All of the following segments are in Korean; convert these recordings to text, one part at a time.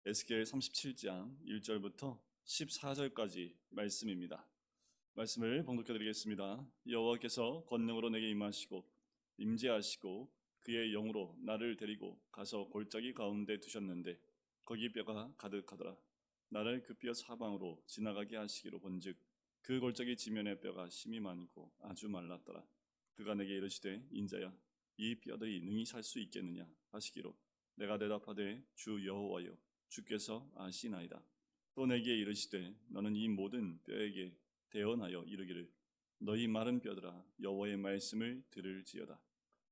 에스겔 37장 1절부터 14절까지 말씀입니다. 말씀을 봉독해 드리겠습니다. 여호와께서 권능으로 내게 임하시고 임재하시고 그의 영으로 나를 데리고 가서 골짜기 가운데 두셨는데 거기 뼈가 가득하더라. 나를 그 뼈 사방으로 지나가게 하시기로 본즉 그 골짜기 지면에 뼈가 심이 많고 아주 말랐더라. 그가 내게 이르시되 인자야 이 뼈들이 능히 살 수 있겠느냐 하시기로 내가 대답하되 주 여호와여 주께서 아시나이다. 또 내게 이르시되 너는 이 모든 뼈에게 대언하여 이르기를 너희 마른 뼈들아 여호와의 말씀을 들을지어다.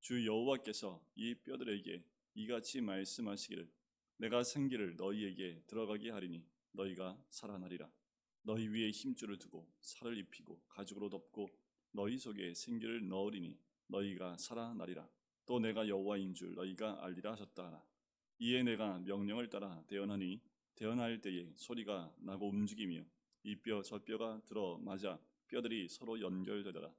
주 여호와께서 이 뼈들에게 이같이 말씀하시기를 내가 생기를 너희에게 들어가게 하리니 너희가 살아나리라. 너희 위에 힘줄을 두고 살을 입히고 가죽으로 덮고 너희 속에 생기를 넣으리니 너희가 살아나리라. 또 내가 여호와인 줄 너희가 알리라 하셨다 하라. 이에 내가 명령을 따라 대언하니 대언할 때에 소리가 나고 움직이며 이 뼈 저 뼈가 들어 맞아 뼈들이 서로 연결되더라.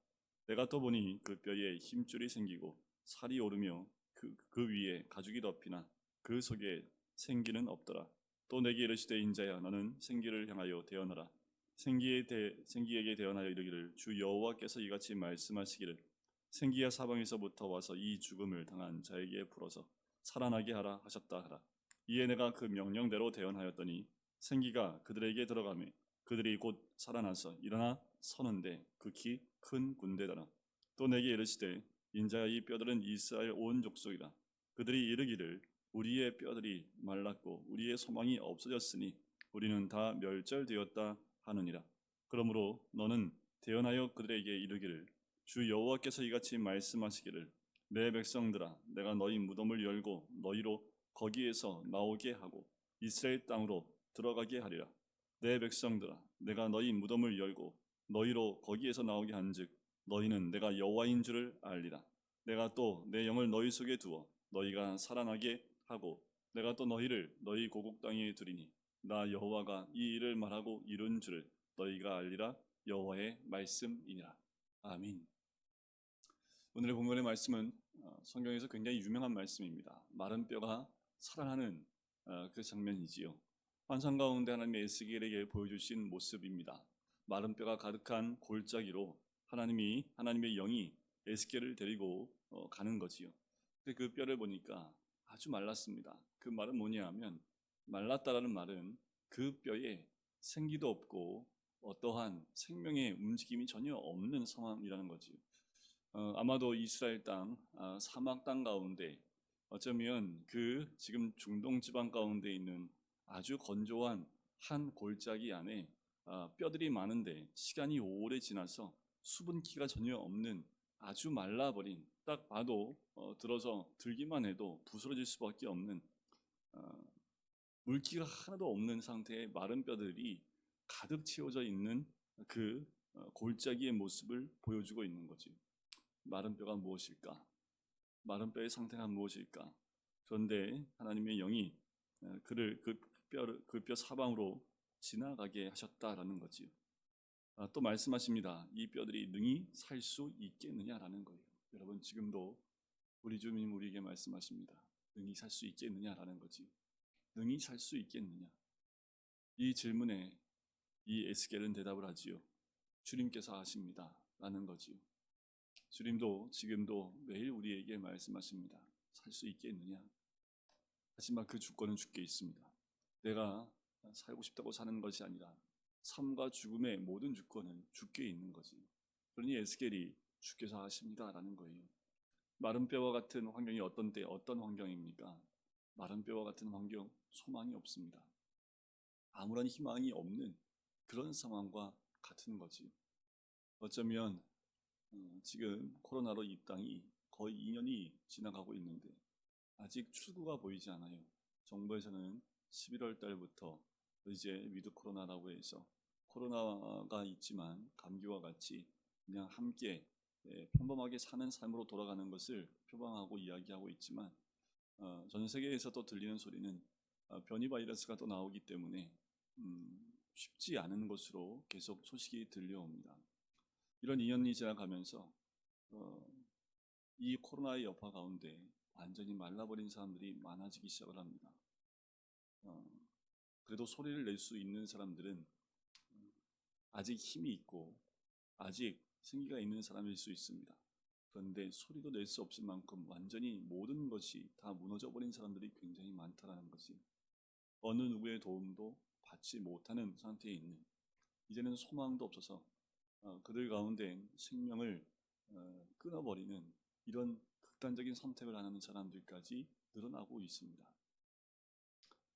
내가 또 보니 그 뼈에 힘줄이 생기고 살이 오르며 그 위에 가죽이 덮이나 그 속에 생기는 없더라. 또 내게 이르시되 인자야 너는 생기를 향하여 대언하라. 생기에게 대언하여 이르기를 주 여호와께서 이같이 말씀하시기를 생기가 사방에서부터 와서 이 죽음을 당한 자에게 불어서 살아나게 하라 하셨다 하라. 이에 내가 그 명령대로 대언하였더니 생기가 그들에게 들어가며 그들이 곧 살아나서 일어나 서는데 극히 큰 군대더라. 또 내게 이르시되 인자야 이 뼈들은 이스라엘 온 족속이라. 그들이 이르기를 우리의 뼈들이 말랐고 우리의 소망이 없어졌으니 우리는 다 멸절되었다 하느니라. 그러므로 너는 대언하여 그들에게 이르기를 주 여호와께서 이같이 말씀하시기를 내 백성들아 내가 너희 무덤을 열고 너희로 거기에서 나오게 하고 이스라엘 땅으로 들어가게 하리라. 내 백성들아 내가 너희 무덤을 열고 너희로 거기에서 나오게 한즉 너희는 내가 여호와인 줄을 알리라. 내가 또 내 영을 너희 속에 두어 너희가 살아나게 하고 내가 또 너희를 너희 고국 땅에 두리니 나 여호와가 이 일을 말하고 이룬 줄을 너희가 알리라. 여호와의 말씀이니라. 아멘. 오늘의 본문의 말씀은 성경에서 굉장히 유명한 말씀입니다. 마른 뼈가 살아나는 그 장면이지요. 환상 가운데 하나님의 에스겔에게 보여주신 모습입니다. 마른 뼈가 가득한 골짜기로 하나님의 영이 에스겔을 데리고 가는 거지요. 근데 그 뼈를 보니까 아주 말랐습니다. 그 말은 뭐냐하면 말랐다라는 말은 그 뼈에 생기도 없고 어떠한 생명의 움직임이 전혀 없는 상황이라는 거지요. 아마도 이스라엘 땅, 사막 땅 가운데 어쩌면 그 지금 중동 지방 가운데 있는 아주 건조한 한 골짜기 안에 뼈들이 많은데 시간이 오래 지나서 수분기가 전혀 없는 아주 말라버린 딱 봐도 들어서 들기만 해도 부스러질 수밖에 없는 물기가 하나도 없는 상태의 마른 뼈들이 가득 채워져 있는 그 골짜기의 모습을 보여주고 있는 거지. 마른 뼈가 무엇일까? 마른 뼈의 상태가 무엇일까? 그런데 하나님의 영이 그를 그 뼈 사방으로 지나가게 하셨다라는 거지요. 또 말씀하십니다. 이 뼈들이 능히 살 수 있겠느냐라는 거예요. 여러분 지금도 우리 주님 우리에게 말씀하십니다. 능히 살 수 있겠느냐라는 거지. 능히 살 수 있겠느냐? 이 질문에 이 에스겔은 대답을 하지요. 주님께서 하십니다. 라는 거지요. 주님도 지금도 매일 우리에게 말씀하십니다. 살 수 있겠느냐? 하지만 그 주권은 주께 있습니다. 내가 살고 싶다고 사는 것이 아니라 삶과 죽음의 모든 주권은 주께 있는 거지. 그러니 에스겔이 주께서 하십니다. 라는 거예요. 마른 뼈와 같은 환경이 어떤 환경입니까? 마른 뼈와 같은 환경, 소망이 없습니다. 아무런 희망이 없는 그런 상황과 같은 거지. 어쩌면 지금 코로나로 이 땅이 거의 2년이 지나가고 있는데 아직 출구가 보이지 않아요. 정부에서는 11월 달부터 이제 위드 코로나라고 해서 코로나가 있지만 감기와 같이 그냥 함께 평범하게 사는 삶으로 돌아가는 것을 표방하고 이야기하고 있지만 전 세계에서 또 들리는 소리는 변이 바이러스가 또 나오기 때문에 쉽지 않은 것으로 계속 소식이 들려옵니다. 이런 2년이 지나가면서 이 코로나의 여파 가운데 완전히 말라버린 사람들이 많아지기 시작을 합니다. 그래도 소리를 낼 수 있는 사람들은 아직 힘이 있고 아직 생기가 있는 사람일 수 있습니다. 그런데 소리도 낼 수 없을 만큼 완전히 모든 것이 다 무너져 버린 사람들이 굉장히 많다라는 것이, 어느 누구의 도움도 받지 못하는 상태에 있는, 이제는 소망도 없어서 그들 가운데 생명을 끊어버리는 이런 극단적인 선택을 하는 사람들까지 늘어나고 있습니다.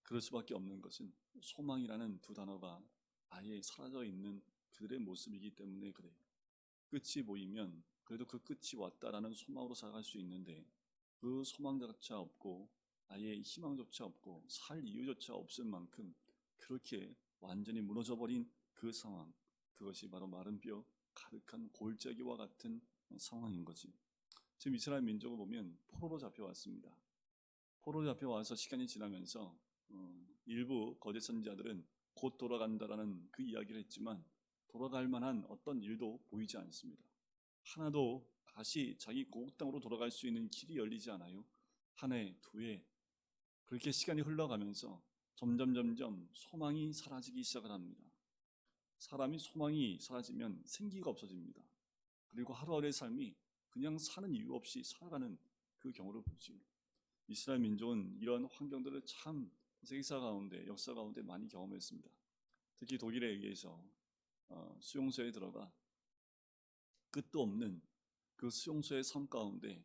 그럴 수밖에 없는 것은 소망이라는 두 단어가 아예 사라져 있는 그들의 모습이기 때문에 그래요. 끝이 보이면 그래도 그 끝이 왔다라는 소망으로 살아갈 수 있는데, 그 소망조차 없고 아예 희망조차 없고 살 이유조차 없을 만큼 그렇게 완전히 무너져버린 그 상황, 그것이 바로 마른 뼈 가득한 골짜기와 같은 상황인 거지. 지금 이스라엘 민족을 보면 포로로 잡혀왔습니다. 포로로 잡혀와서 시간이 지나면서 일부 거짓 선지자들은 곧 돌아간다라는 그 이야기를 했지만 돌아갈 만한 어떤 일도 보이지 않습니다. 하나도 다시 자기 고국 땅으로 돌아갈 수 있는 길이 열리지 않아요. 한 해, 두 해, 그렇게 시간이 흘러가면서 점점 소망이 사라지기 시작을 합니다. 사람이 소망이 사라지면 생기가 없어집니다. 그리고 하루하루의 삶이 그냥 사는 이유 없이 살아가는 그 경우를 보지. 이스라엘 민족은 이런 환경들을 참 세계사 가운데, 역사 가운데 많이 경험했습니다. 특히 독일에 의해서 수용소에 들어가 끝도 없는 그 수용소의 삶 가운데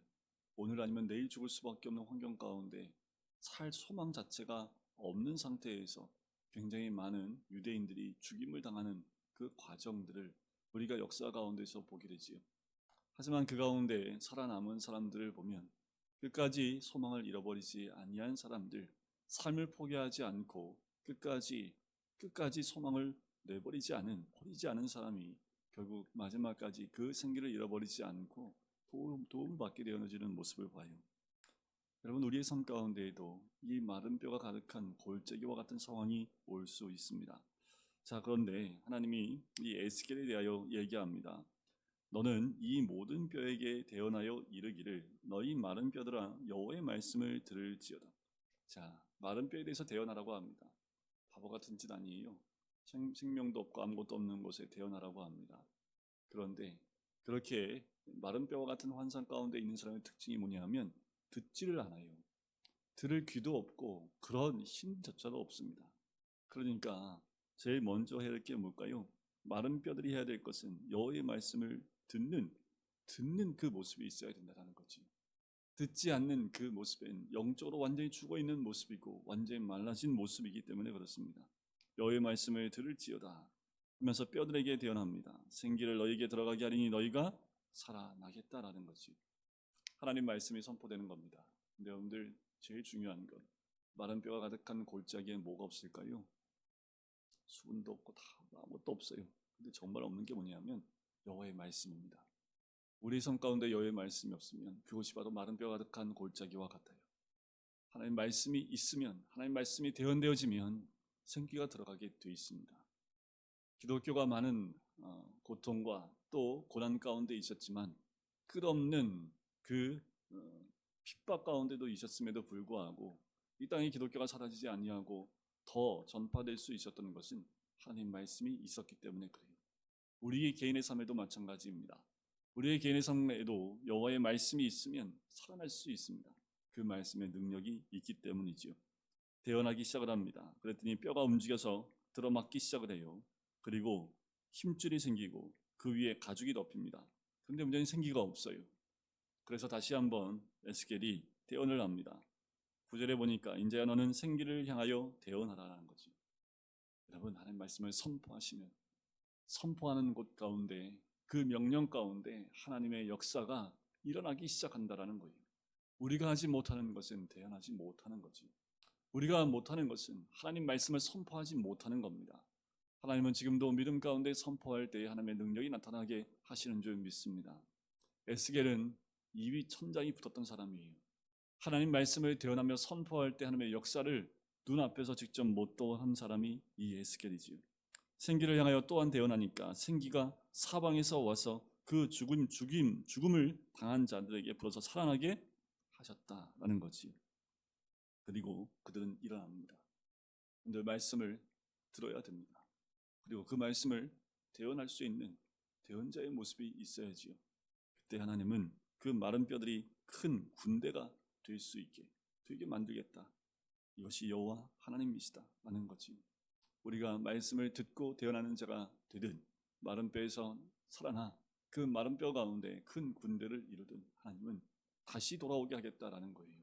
오늘 아니면 내일 죽을 수밖에 없는 환경 가운데 살 소망 자체가 없는 상태에서 굉장히 많은 유대인들이 죽임을 당하는 그 과정들을 우리가 역사 가운데서 보게 되지요. 하지만 그 가운데 살아남은 사람들을 보면 끝까지 소망을 잃어버리지 아니한 사람들, 삶을 포기하지 않고 끝까지 소망을 버리지 않은 사람이 결국 마지막까지 그 생기를 잃어버리지 않고 도움을 받게 되어지는 모습을 봐요. 여러분, 우리의 삶 가운데에도 이 마른 뼈가 가득한 골짜기와 같은 상황이 올 수 있습니다. 자, 그런데 하나님이 이 에스겔에 대하여 얘기합니다. 너는 이 모든 뼈에게 대언하여 이르기를 너희 마른 뼈들아 여호와의 말씀을 들을지어다. 자, 마른 뼈에 대해서 대언하라고 합니다. 바보 같은 짓 아니에요. 생명도 없고 아무것도 없는 곳에 대언하라고 합니다. 그런데 그렇게 마른 뼈와 같은 환상 가운데 있는 사람의 특징이 뭐냐 하면 듣지를 않아요. 들을 귀도 없고 그런 힘조차도 없습니다. 그러니까 제일 먼저 해야 될 게 뭘까요? 마른 뼈들이 해야 될 것은 여호와의 말씀을 듣는 그 모습이 있어야 된다는 거지. 듣지 않는 그 모습은 영적으로 완전히 죽어있는 모습이고 완전히 말라진 모습이기 때문에 그렇습니다. 여호와의 말씀을 들을지어다 하면서 뼈들에게 대언합니다. 생기를 너희에게 들어가게 하리니 너희가 살아나겠다라는 거지. 하나님 말씀이 선포되는 겁니다. 근데 여러분들, 제일 중요한 것, 마른 뼈가 가득한 골짜기에 뭐가 없을까요? 수분도 없고 다 아무것도 없어요. 근데 정말 없는 게 뭐냐면 여호와의 말씀입니다. 우리 삶 가운데 여호와의 말씀이 없으면 그것이 바로 마른 뼈 가득한 골짜기와 같아요. 하나님 말씀이 있으면, 하나님 말씀이 대언되어지면 생기가 들어가게 돼 있습니다. 기독교가 많은 고통과 또 고난 가운데 있었지만 끝없는 그 핍박 가운데도 있었음에도 불구하고 이 땅에 기독교가 사라지지 아니하고 더 전파될 수 있었던 것은 하나님 말씀이 있었기 때문에 그래요. 우리 개인의 삶에도 마찬가지입니다. 우리의 개인의 삶에도 여호와의 말씀이 있으면 살아날 수 있습니다. 그 말씀의 능력이 있기 때문이지요. 대언하기 시작을 합니다. 그랬더니 뼈가 움직여서 들어맞기 시작을 해요. 그리고 힘줄이 생기고 그 위에 가죽이 덮입니다. 그런데 문제는 생기가 없어요. 그래서 다시 한번 에스겔이 대언을 합니다. 9절에 보니까 인자야 너는 생기를 향하여 대언하라는 거죠. 여러분, 하나님 말씀을 선포하는 곳 가운데, 그 명령 가운데 하나님의 역사가 일어나기 시작한다라는 거예요. 우리가 하지 못하는 것은 대언하지 못하는 거지. 우리가 못하는 것은 하나님 말씀을 선포하지 못하는 겁니다. 하나님은 지금도 믿음 가운데 선포할 때 하나님의 능력이 나타나게 하시는 줄 믿습니다. 에스겔은 입이 천장이 붙었던 사람이에요. 하나님 말씀을 대언하며 선포할 때 하나님의 역사를 눈앞에서 직접 못도한 사람이 이 에스겔이지요. 생기를 향하여 또한 대언하니까 생기가 사방에서 와서 그 죽음을 당한 자들에게 불어서 살아나게 하셨다라는 거지. 그리고 그들은 일어납니다. 늘 말씀을 들어야 됩니다. 그리고 그 말씀을 대언할 수 있는 대언자의 모습이 있어야지요. 그때 하나님은 그 마른 뼈들이 큰 군대가 될 수 있게 되게 만들겠다. 이것이 여호와 하나님이시다라는 거지. 우리가 말씀을 듣고 대언하는 자가 되든 마른 뼈에서 살아나 그 마른 뼈 가운데 큰 군대를 이루든 하나님은 다시 돌아오게 하겠다라는 거예요.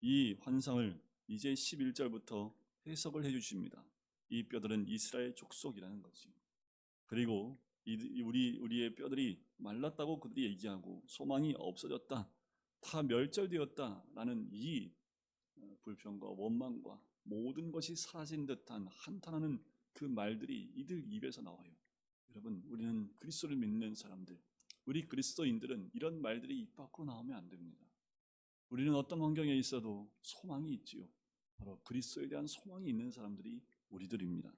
이 환상을 이제 11절부터 해석을 해주십니다. 이 뼈들은 이스라엘 족속이라는 거지. 그리고 우리의 뼈들이 말랐다고 그들이 얘기하고 소망이 없어졌다, 다 멸절되었다라는 이 불평과 원망과 모든 것이 사라진 듯한 한탄하는 그 말들이 이들 입에서 나와요. 여러분, 우리는 그리스도를 믿는 사람들, 우리 그리스도인들은 이런 말들이 입 밖으로 나오면 안 됩니다. 우리는 어떤 환경에 있어도 소망이 있지요. 바로 그리스도에 대한 소망이 있는 사람들이 우리들입니다.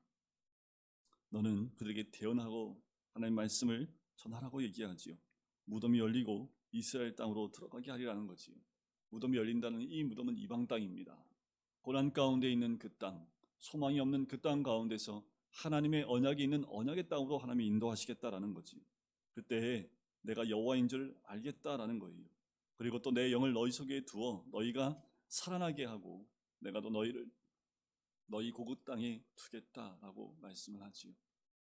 너는 그들에게 대언하고 하나님의 말씀을 전하라고 얘기하지요. 무덤이 열리고 이스라엘 땅으로 들어가게 하리라는 거지요. 무덤이 열린다는 이 무덤은 이방 땅입니다. 고난 가운데 있는 그 땅, 소망이 없는 그 땅 가운데서 하나님의 언약이 있는 언약의 땅으로 하나님이 인도하시겠다라는 거지. 그때 내가 여호와인 줄 알겠다라는 거예요. 그리고 또 내 영을 너희 속에 두어 너희가 살아나게 하고 내가 또 너희를 너희 고국 땅에 두겠다라고 말씀을 하지요.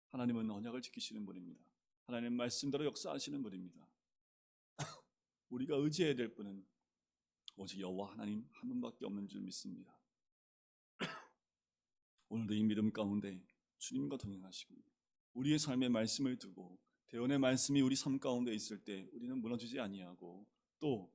하나님은 언약을 지키시는 분입니다. 하나님 말씀대로 역사하시는 분입니다. 우리가 의지해야 될 분은 오직 여호와 하나님 한 분밖에 없는 줄 믿습니다. 오늘도 이 믿음 가운데 주님과 동행하시고 우리의 삶에 말씀을 두고 대언의 말씀이 우리 삶 가운데 있을 때 우리는 무너지지 아니하고 또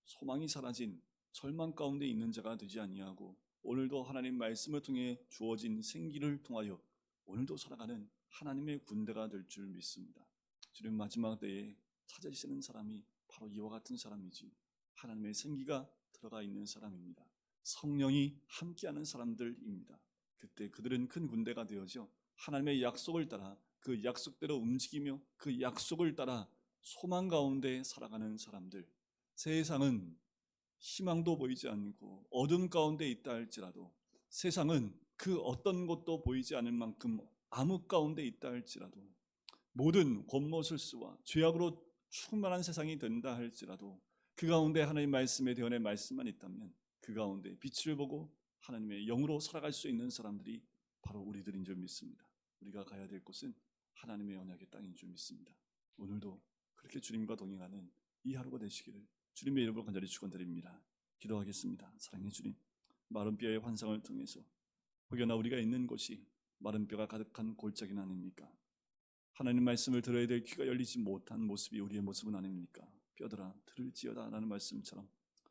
소망이 사라진 절망 가운데 있는 자가 되지 아니하고 오늘도 하나님 말씀을 통해 주어진 생기를 통하여 오늘도 살아가는 하나님의 군대가 될 줄 믿습니다. 주님 마지막 때에 찾으시는 사람이 바로 이와 같은 사람이지, 하나님의 생기가 들어가 있는 사람입니다. 성령이 함께하는 사람들입니다. 그때 그들은 큰 군대가 되어져 하나님의 약속을 따라 그 약속대로 움직이며 그 약속을 따라 소망 가운데 살아가는 사람들. 세상은 희망도 보이지 않고 어둠 가운데 있다 할지라도, 세상은 그 어떤 것도 보이지 않을 만큼 암흑 가운데 있다 할지라도, 모든 권모술수와 죄악으로 충만한 세상이 된다 할지라도 그 가운데 하나님의 말씀에 대언의 말씀만 있다면 그 가운데 빛을 보고 하나님의 영으로 살아갈 수 있는 사람들이 바로 우리들인 줄 믿습니다. 우리가 가야 될 곳은 하나님의 언약의 땅인 줄 믿습니다. 오늘도 그렇게 주님과 동행하는 이 하루가 되시기를 주님의 이름으로 간절히 축원드립니다. 기도하겠습니다. 사랑의 주님, 마른 뼈의 환상을 통해서 혹여나 우리가 있는 곳이 마른 뼈가 가득한 골짜기는 아닙니까? 하나님 말씀을 들어야 될 귀가 열리지 못한 모습이 우리의 모습은 아닙니까? 뼈들아 들을지어다 라는 말씀처럼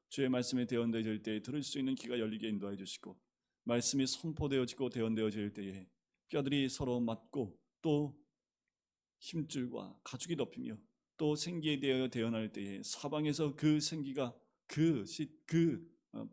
주의 말씀에 대언되어질 때에 들을 수 있는 귀가 열리게 인도해 주시고, 말씀이 선포되어지고 대언되어질 때에 뼈들이 서로 맞고 또 힘줄과 가죽이 덮이며 또 생기에 대하여 대언할 때에 사방에서 그 생기가 그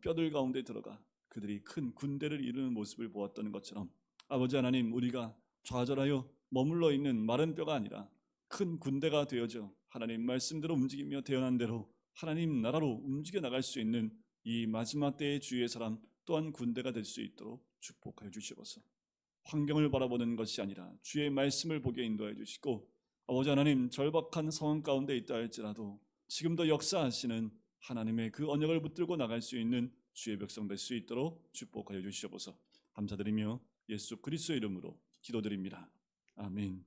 뼈들 가운데 들어가 그들이 큰 군대를 이루는 모습을 보았던 것처럼, 아버지 하나님, 우리가 좌절하여 머물러 있는 마른 뼈가 아니라 큰 군대가 되어져 하나님 말씀대로 움직이며 대언한 대로 하나님 나라로 움직여 나갈 수 있는 이 마지막 때의 주의 사람 또한 군대가 될 수 있도록 축복하여 주시옵소서. 환경을 바라보는 것이 아니라 주의 말씀을 보게 인도해 주시고, 아버지 하나님, 절박한 상황 가운데 있다 할지라도 지금도 역사하시는 하나님의 그 언약을 붙들고 나갈 수 있는 주의 백성 될 수 있도록 축복하여 주시옵소서. 감사드리며 예수 그리스도의 이름으로 기도드립니다. 아멘.